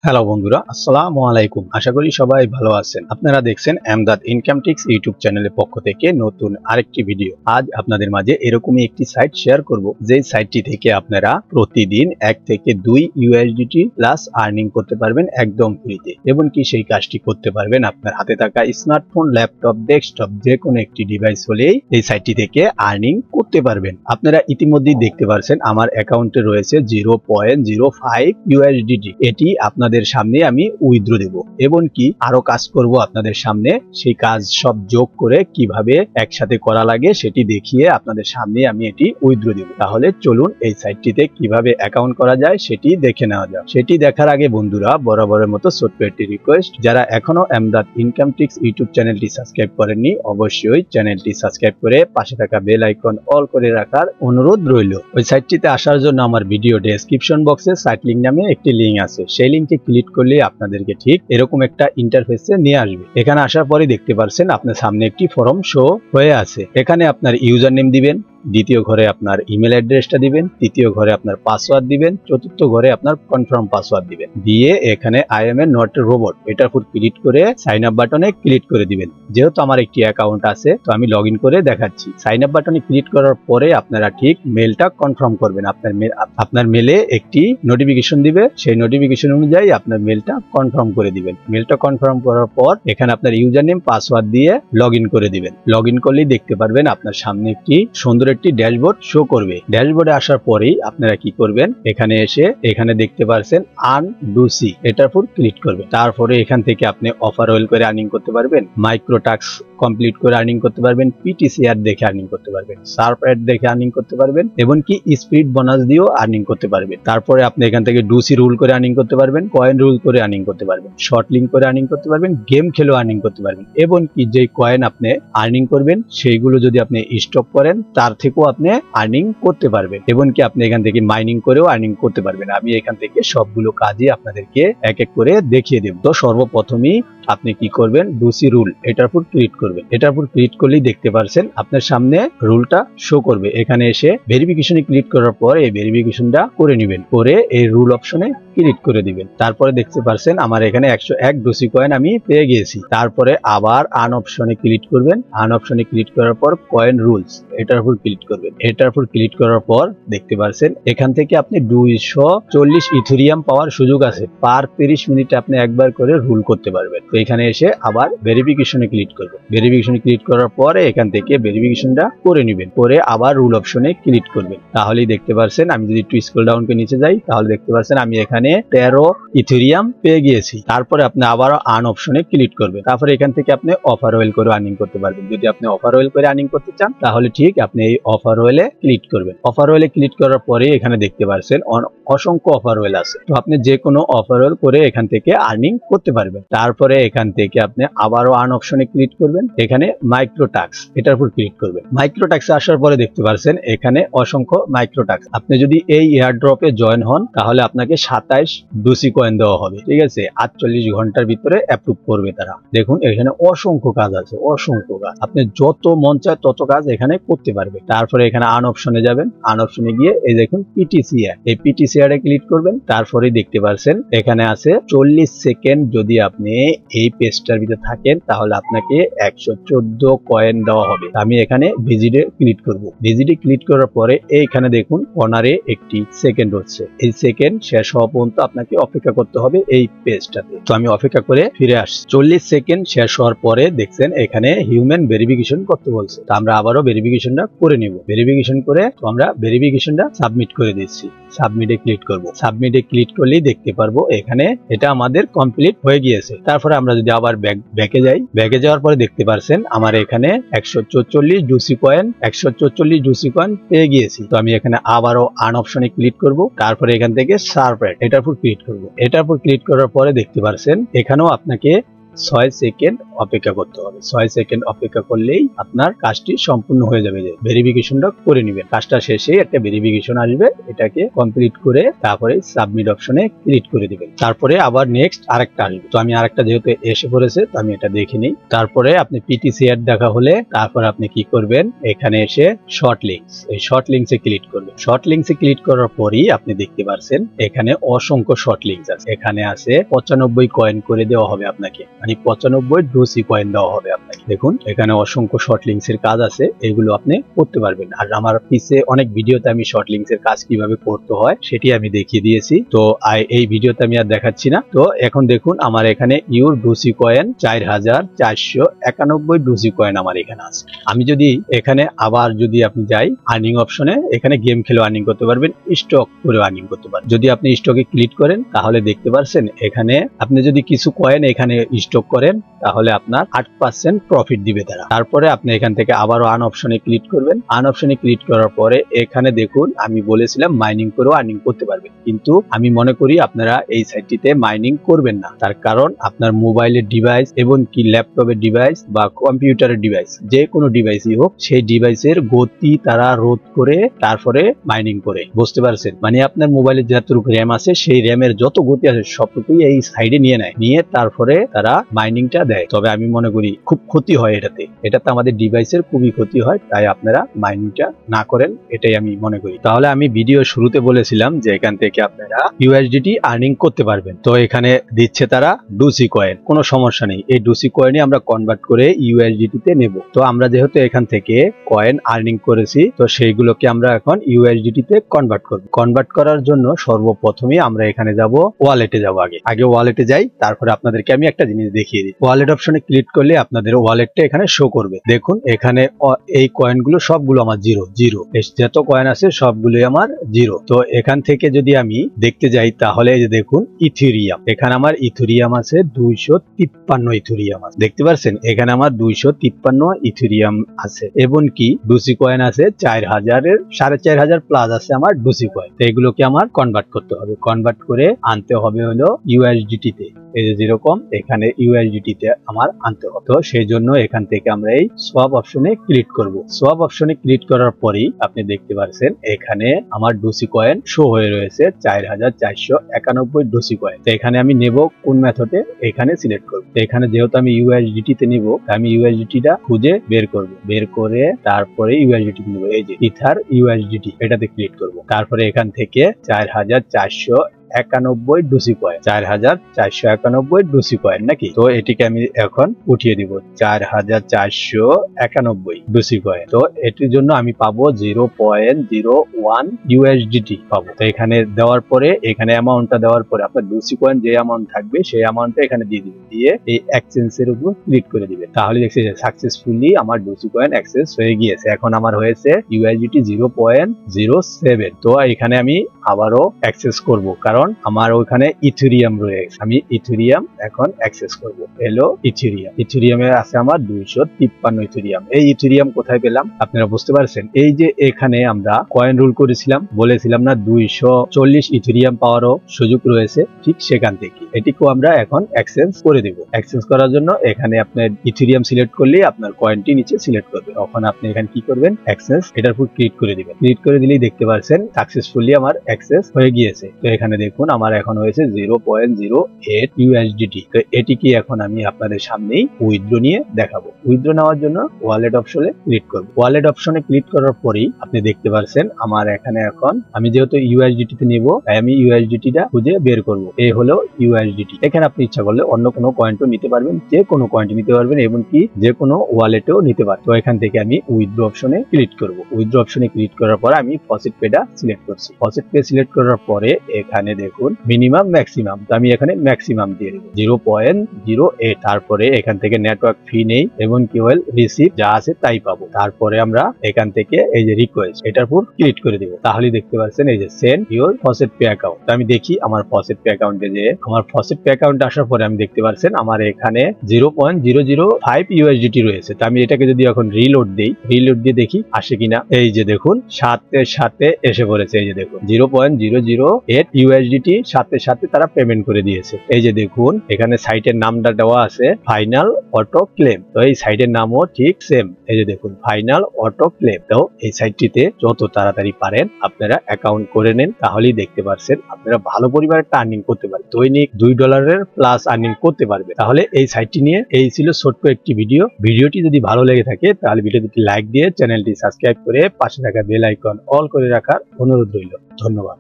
Hello বন্ধুরা, আসসালামু আলাইকুম। আশা করি সবাই ভালো আছেন। আপনারা দেখছেন এমদাদ ইনকাম টিপস ইউটিউব চ্যানেলের পক্ষ থেকে নতুন আরেকটি ভিডিও। আজ আপনাদের মাঝে এরকমই একটি সাইট শেয়ার করব, যেই সাইটটি থেকে আপনারা প্রতিদিন 1 থেকে 2 ইউএসডিটি প্লাস আর্নিং করতে পারবেন একদম ফ্রিতে। এবং কি সেই কাজটি করতে পারবেন আপনার হাতে থাকা স্মার্টফোন, ল্যাপটপ, ডেস্কটপ যে কোনো একটি ডিভাইস হলেই এই সাইটটি থেকে আর্নিং করতে পারবেন। আপনারা ইতিমধ্যেই দেখতে পাচ্ছেন আমার অ্যাকাউন্টে রয়েছে 0.05 ইউএসডিটি। এটি আপনাদের সামনে আমি উইথড্র দেব এবং কি আরো কাজ করব আপনাদের সামনে। সেই কাজ সব যোগ করে কিভাবে একসাথে করা লাগে সেটি দেখিয়ে আপনাদের সামনে আমি এটি উইথড্র দেব। তাহলে চলুন এই সাইটটিতে কিভাবে অ্যাকাউন্ট করা যায় সেটি দেখে নেওয়া যাক। সেটি দেখার আগে বন্ধুরা, বরাবরের মতো ছোট্ট একটি রিকোয়েস্ট, যারা এখনো এমদাদ ইনকাম টিপস ইউটিউব চ্যানেলটি সাবস্ক্রাইব করেননি অবশ্যই চ্যানেলটি সাবস্ক্রাইব করে পাশে থাকা বেল আইকন অল করে রাখার অনুরোধ রইল। ওই সাইটটিতে আসার জন্য আমার ভিডিও ডেসক্রিপশন বক্সে সাইট লিংক নামে একটি লিংক আছে, সেই লিংকে ক্লিক করলে আপনাদেরকে ঠিক এরকম একটা ইন্টারফেসে নিয়ে আসবে। এখানে আসার পরে দেখতে পাচ্ছেন আপনার সামনে একটি ফর্ম শো হয়ে আছে। এখানে আপনার ইউজার নেম দিবেন, দ্বিতীয় ঘরে আপনার ইমেল অ্যাড্রেসটা দিবেন, তৃতীয় ঘরে আপনার পাসওয়ার্ড দিবেন, চতুর্থ ঘরে আপনার কনফার্ম পাসওয়ার্ড দিবেন। দিয়ে এখানে I M A not a robot এটার উপর ক্লিক করে সাইন আপ বাটনে ক্লিক করে দিবেন। যেহেতু আমার একটি অ্যাকাউন্ট আছে তো আমি লগ ইন করে দেখাচ্ছি। সাইন আপ বাটনে ক্লিক করার পরে আপনারা ঠিক মেলটা কনফার্ম করবেন। আপনার মেলে একটি নোটিফিকেশন দিবে, সেই নোটিফিকেশন অনুযায়ী আপনার মেলটা কনফার্ম করে দিবেন। মেলটা কনফার্ম করার পর এখানে আপনার ইউজার নেম পাসওয়ার্ড দিয়ে লগ ইন করে দিবেন। লগ ইন করলেই দেখতে পারবেন আপনার সামনে একটি সুন্দর একটি ড্যাশবোর্ড শো করবে। ড্যাশবোর্ডে আসার পরেই আপনারা কি করবেন, এখানে এসে এখানে দেখতে পাচ্ছেন আর্ন ডুসি এটার উপর ক্লিক করবেন। তারপরে এখান থেকে আপনি অফার ওয়েল করে আর্নিং করতে পারবেন, মাইক্রো টাস্ক কমপ্লিট করে আর্নিং করতে পারবেন, পিটিসি অ্যাড দেখে আর্নিং করতে পারবেন, সার্প অ্যাড দেখে আর্নিং করতে পারবেন এবং কি স্পিড বোনাস দিয়েও আর্নিং করতে পারবেন। তারপরে আপনি এখান থেকে ডুসি রুল করে আর্নিং করতে পারবেন, কয়েন রুল করে আর্নিং করতে পারবেন, শর্ট লিঙ্ক করে আর্নিং করতে পারবেন, গেম খেলেও আর্নিং করতে পারবেন এবং কি যে কয়েন আপনি আর্নিং করবেন সেইগুলো যদি আপনি স্টক করেন তার থেকেও আপনি আর্নিং করতে পারবেন এবং কি আপনি এখান থেকে মাইনিং করেও আর্নিং করতে পারবেন। আমি এখান থেকে সবগুলো কাজই আপনাদেরকে এক এক করে দেখিয়ে দেব। তো সর্বপ্রথমেই আপনি কি করবেন, ডুসি রুল এটার উপর ক্লিক করবেন। এটার উপর ক্লিক করলেই দেখতে পাচ্ছেন আপনার সামনে রুলটা শো করবে। এখানে এসে ভেরিফিকেশনে ক্লিক করার পর এই ভেরিফিকেশনটা করে নেবেন, করে এই রুল অপশনে ক্লিক করে দিবেন। তারপরে দেখতে পাচ্ছেন আমার এখানে 101 ডুসি কয়েন আমি পেয়ে গিয়েছি। তারপরে আবার আন অপশনে ক্লিক করবেন। আন অপশনে ক্লিক করার পর কয়েন রুলস এটার উপর ক্লিক করবেন। এটার উপর ক্লিক করার পর দেখতে পাচ্ছেন এখান থেকে আপনি 240 ইথেরিয়াম পাওয়ার সুযোগ আছে। পার 30 মিনিটে আপনি একবার করে রুল করতে পারবেন। তো এখানে এসে আবার ভেরিফিকেশনে ক্লিক করবেন। ভেরিফিকেশনে ক্লিক করার পরে এখান থেকে ভেরিফিকেশনটা করে নেবেন, করে আবার রুল অপশনে ক্লিক করবেন। তাহলেই দেখতে পাচ্ছেন, আমি যদি একটু স্ক্রল ডাউন করে নিচে যাই তাহলে দেখতে পাচ্ছেন আমি এখানে 13 ইথেরিয়াম পেয়ে গিয়েছি। তারপরে আপনি আবার আর্ন অপশনে ক্লিক করবেন। তারপরে এখান থেকে আপনি অফার ওয়েল করে আর্নিং করতে পারবেন। যদি আপনি অফার ওয়েল করে আর্নিং করতে চান তাহলে ঠিক আপনি এই অফার ওয়েলে ক্লিক করবেন। অফার ওয়েলে ক্লিক করার পরে এখানে দেখতে পাচ্ছেন অসংখ্য অফার ওয়েল আছে। তো আপনি যে কোনো অফার ওয়েল করে এখান থেকে আর্নিং করতে পারবেন। তারপরে এখান থেকে আপনি আবারও আর্ন অপশনে ক্লিক করবেন। এখানে মাইক্রো টাস্ক এটার উপর ক্লিক করবেন। মাইক্রো টাস্কে আসার পরে দেখতে পাচ্ছেন এখানে অসংখ্য মাইক্রো টাস্ক। আপনি যদি এই এয়ারড্রপে জয়েন হন তাহলে আপনাকে 27 ডুসি কয়েন দেওয়া হবে। ঠিক আছে, 48 ঘন্টার ভিতরে অ্যাপ্রুভ করবে তারা। দেখুন এখানে অসংখ্য কাজ আছে, অসংখ্য কাজ। আপনি যত মন চায় তত কাজ এখানে করতে পারবে। তারপরে এখানে আর্ন অপশনে যাবেন। আর্ন অপশনে গিয়ে এই দেখুন পিটিসি অ্যাড, এই পিটিসি অ্যাডে ক্লিক করবেন। তারপরে দেখতে পাচ্ছেন এখানে আছে 40 সেকেন্ড যদি আপনি এই পেজটার ভিতরে থাকেন তাহলে আপনাকে 114 কয়েন দেওয়া হবে। আমি এখানে ভিজিটে ক্লিক করব। ভিজিটে ক্লিক করার পরে এইখানে দেখুন কর্নারে একটি সেকেন্ড হচ্ছে, এই সেকেন্ড শেষ হওয়া পর্যন্ত আপনাকে অপেক্ষা করতে হবে এই পেজটাতে। তো আমি অপেক্ষা করে ফিরে আসছি। 40 সেকেন্ড শেষ হওয়ার পরে দেখছেন এখানে হিউম্যান ভেরিফিকেশন করতে বলছে। তো আমরা আবারও ভেরিফিকেশনটা করে নিব। ভেরিফিকেশন করে তো আমরা ভেরিফিকেশনটা সাবমিট করে দিচ্ছি। সাবমিটে ক্লিক করব। সাবমিটে ক্লিক করলেই দেখতে পারবো এখানে এটা আমাদের কমপ্লিট হয়ে গিয়েছে। তারপরে আমরা যদি আবার ব্যাকে যাই, ব্যাকে যাওয়ার পরে দেখতে পাচ্ছেন আমার এখানে 144 ডুসি কয়েন 144 ডুসি কয়েন পেয়ে গিয়েছি। তো আমি এখানে আবারও আর্ন অপশনে ক্লিক করব। তারপরে এখান থেকে সার্প অ্যাড এটার উপর ক্লিক করব। এটার উপর ক্লিক করার পরে দেখতে পাচ্ছেন এখানেও আপনাকে 6 সেকেন্ড অপেক্ষা করতে হবে। 6 সেকেন্ড অপেক্ষা করলেই আপনার কাজটি সম্পূর্ণ হয়ে যাবে। ভেরিফিকেশনটা করে নেবেন। কাজটা শেষে একটা ভেরিফিকেশন আসবে, এটাকে কমপ্লিট করে তারপরে সাবমিট অপশনে ক্লিক করে দিবেন। তারপরে আবার নেক্সট আরেকটা আসবে। তো আমি আরেকটা যেহেতু এসে পড়েছে তো আমি এটা দেখে নিই। তারপরে আপনি পিটিসি অ্যাড দেখা হলে তারপর আপনি কি করবেন, এখানে এসে শর্ট লিঙ্কস, এই শর্ট লিঙ্কসে ক্লিক করবেন। শর্ট লিঙ্কসে ক্লিক করার পরই আপনি দেখতে পাচ্ছেন এখানে অসংখ্য শর্ট লিঙ্কস আছে। এখানে আছে 95 কয়েন করে দেওয়া হবে আপনাকে, মানে 95 ডোসি কয়েন দেওয়া হবে আপনাকে। দেখুন এখানে অসংখ্য শর্ট লিঙ্কস এর কাজ আছে, এগুলো আপনি করতে পারবেন। আর আমার পিছে অনেক ভিডিওতে আমি শর্ট লিঙ্কস এর কাজ কিভাবে করতে হয় সেটি আমি দেখিয়ে দিয়েছি, তো এই ভিডিওতে আমি আর দেখাচ্ছি না। তো এখন দেখুন আমার এখানে ইউর ডোসি কয়েন 4491 ডোসি কয়েন আমার এখানে আছে। আমি যদি এখানে আবার যদি আপনি যাই আর্নিং অপশনে, এখানে গেম খেলে আর্নিং করতে পারবেন, স্টক করে আর্নিং করতে পারবেন। যদি আপনি স্টকে ক্লিক করেন তাহলে দেখতে পাচ্ছেন এখানে আপনি যদি কিছু কয়েন এখানে স্টক করেন তাহলে আপনার 8% প্রফিট দিবে তারা। তারপরে আপনি এখান থেকে আবারও আন অপশনে ক্লিক করবেন। আন অপশনে ক্লিক করার পরে এখানে দেখুন আমি বলেছিলাম মাইনিং করেও আর্নিং করতে পারবেন, কিন্তু আমি মনে করি আপনারা এই সাইটটিতে মাইনিং করবেন না। তার কারণ আপনার মোবাইলের ডিভাইস এবং কি ল্যাপটপের ডিভাইস বা কম্পিউটারের ডিভাইস, যে কোনো ডিভাইসই হোক, সেই ডিভাইসের গতি তারা রোধ করে তারপরে মাইনিং করে, বুঝতে পারছেন? মানে আপনার মোবাইলের যতটুকু র্যাম আছে সেই র্যামের যত গতি আছে সবটুকুই এই সাইডে নিয়ে নেয়, নিয়ে তারপরে তারা মাইনিংটা দেয়। তবে আমি মনে করি খুব ক্ষতি হয় এটাতে আমাদের ডিভাইসের খুবই ক্ষতি হয়, তাই আপনারা মাইনিংটা না করেন, এটাই আমি মনে করি। তাহলে আমি ভিডিও শুরুতে বলেছিলাম যে এখান থেকে আপনারা ইউএসডিটি আর্নিং করতে পারবেন। তো এখানে দিচ্ছে তারা ডোসি কয়েন, কোনো সমস্যা নেই, এই ডোসি কয়েনই আমরা কনভার্ট করে ইউএসডিটি তে নেব। তো আমরা যেহেতু এখান থেকে কয়েন আর্নিং করেছি তো সেইগুলোকে আমরা এখন ইউএসডিটি তে কনভার্ট করব। কনভার্ট করার জন্য সর্বপ্রথমে আমরা এখানে যাব, ওয়ালেটে যাব। আগে ওয়ালেটে যাই, তারপরে আপনাদেরকে আমি একটা জিনিস দেখিয়ে দিই। ওয়ালেট অপশনে ক্লিক করলে আপনাদের ওয়ালেটটা এখানে শো করবে। দেখুন এখানে এই কয়েনগুলো সবগুলো আমার জিরো, যত কয়েন আছে সবগুলোই আমার জিরো। তো এখান থেকে যদি আমি দেখতে যাই তাহলে এই যে দেখুন ইথেরিয়াম, এখানে আমার ইথেরিয়াম আছে 253 ইথেরিয়াম আছে, দেখতে পাচ্ছেন এখানে আমার 253 ইথেরিয়াম আছে, এবং কি ডোসি কয়েন আছে 4000-এর 4500 প্লাস আছে আমার ডোসি কয়েন। তো এগুলোকে আমার কনভার্ট করতে হবে, কনভার্ট করে আনতে হবে হলো ইউএসডিটি তে। এই যে যেরকম এখানে ইউএসডিটি তে আমার আনতে হবে, তো সেই জন্য এখান থেকে আমরা এই সোয়াপ অপশনে ক্লিক করব। সোয়াপ অপশনে ক্লিক করার পরেই আপনি দেখতে পাচ্ছেন এখানে আমার ডোসি কয়েন শো হয়ে রয়েছে 4491 ডোসি কয়েন। তো এখানে আমি নেব কোন মেথডে, এখানে সিলেক্ট করব। তো এখানে যেহেতু আমি ইউএসডিটি তে নিব, আমি ইউএসডিটিটা খুঁজে বের করব, বের করে তারপরে ইউএসডিটি নেব। এই যে ইথার ইউএসডিটি, এটাতে ক্লিক করব। তারপরে এখান থেকে 4491 ডোসি কয়েন, 4491 ডোসি কয়েন নাকি, তো এটিকে আমি এখন উঠিয়ে দিব 4491 ডোসি কয়েন। তো এটির জন্য আমি পাবো 0.01 ইউএসডিটি পাবো। তো এখানে দেওয়ার পরে, এখানে অ্যামাউন্টটা দেওয়ার পরে আপনার ডোসি কয়েন যে অ্যামাউন্ট থাকবে সেই অ্যামাউন্টটা এখানে দিয়ে দিবেন, দিয়ে এই এক্সচেঞ্জের উপর ক্লিক করে দিবেন। তাহলে দেখছি যে সাকসেসফুলি আমার ডোসি কয়েন অ্যাক্সেস হয়ে গিয়েছে। এখন আমার হয়েছে ইউএসডিটি 0.07। তো এখানে আমি আবারও অ্যাক্সেস করব, কারণ আমার ওখানে ইথেরিয়াম রয়েছে, আমি ইথেরিয়াম এখন অ্যাক্সেস করব। হ্যালো ইথেরিয়ামে আছে আমার 253 ইথেরিয়াম। এই ইথেরিয়াম কোথায় পেলাম আপনারা বুঝতে পারছেন? এই যে এখানে আমরা কয়েন রুল করেছিলাম, বলেছিলাম না 240 ইথেরিয়াম পাওয়ারও সুযোগ রয়েছে, ঠিক সেখান থেকে এটিকেও আমরা এখন এক্সচেঞ্জ করে দেব। এক্সচেঞ্জ করার জন্য এখানে আপনার ইথেরিয়াম সিলেক্ট করলে আপনার কয়েনটি নিচে সিলেক্ট করবে, তখন আপনি এখানে কি করবেন, এক্সচেঞ্জ, এটার উপর ক্লিক করে দিবেন। ক্লিক করে দিলেই দেখতে পাচ্ছেন সাকসেসফুলি আমার অ্যাক্সেস হয়ে গিয়েছে। তো এখানে দেখুন আমার এখন হয়েছে 0.08 ইউএসডিটি। তো এটিকে এখন আমি আপনাদের সামনেই উইথড্র নিয়ে দেখাবো। উইথড্র নেওয়ার জন্য ওয়ালেট অপশনে ক্লিক করব। ওয়ালেট অপশনে ক্লিক করার পরেই আপনি দেখতে পাচ্ছেন আমার এখানে এখন, আমি যেহেতু ইউএসডিটি তে নিব তাই আমি ইউএসডিটিটা খুঁজে বের করব। এই হলো ইউএসডিটি। এখানে আপনি ইচ্ছা করলে অন্য কোনো কয়েনও নিতে পারবেন, যে কোনো কয়েনটি নিতে পারবেন, এবং কি যে কোনো ওয়ালেটেও নিতে পারবেন। তো এখান থেকে আমি উইথড্র অপশনে ক্লিক করব। উইথড্র অপশনে ক্লিক করার পর আমি ফসেট পেটা সিলেক্ট করছি। ফসেট পে সিলেক্ট করার পরে এখানে দেখুন মিনিমাম ম্যাক্সিমাম, তো আমি এখানে ম্যাক্সিমাম দিয়ে দেব 0.08। তারপরে এখান থেকে নেটওয়ার্ক ফি নেই এবং কিওএল রিসিভ যা আছে তাই পাবো। তারপরে আমরা এখান থেকে এই যে রিকোয়েস্ট, এটার উপর ক্লিক করে দেব। তাহলে দেখতে পাচ্ছেন এই যে send your faucet pay account. তো আমি দেখি আমার ফসেট পে অ্যাকাউন্টে, যে আমার ফসেট পে অ্যাকাউন্টে আসার পরে আমি দেখতে পাচ্ছেন আমার এখানে 0.005 ইউএসডিটি রয়েছে। তো আমি এটাকে যদি এখন রিলোড দেই, রিলোড দিয়ে দেখি আসে কিনা, এই যে দেখুন সাথে সাথে এসে পড়েছে। এই যে দেখুন 0.008 ইউএসডি ইউএসডিটি সাথে সাথে তারা পেমেন্ট করে দিয়েছে। এই যে দেখুন এখানে সাইটের নামটা দেওয়া আছে ফাইনাল অটো ক্লেম। তো এই সাইটের নামও ঠিক সেম, এই যে দেখুন ফাইনাল অটো ক্লেম। তো এই সাইটটিতে যত তাড়াতাড়ি পারেন আপনারা অ্যাকাউন্ট করে নেন, তাহলেই দেখতে পারছেন আপনারা ভালো পরিমাণে আর্নিং করতে পারেন, দৈনিক $2 প্লাস আর্নিং করতে পারবে। তাহলে এই সাইটটি নিয়ে এই ছিল ছোট্ট একটি ভিডিওটি যদি ভালো লেগে থাকে তাহলে ভিডিওটি লাইক দিয়ে চ্যানেলটি সাবস্ক্রাইব করে পাশে থাকা বেল আইকন অল করে রাখার অনুরোধ রইল। ধন্যবাদ।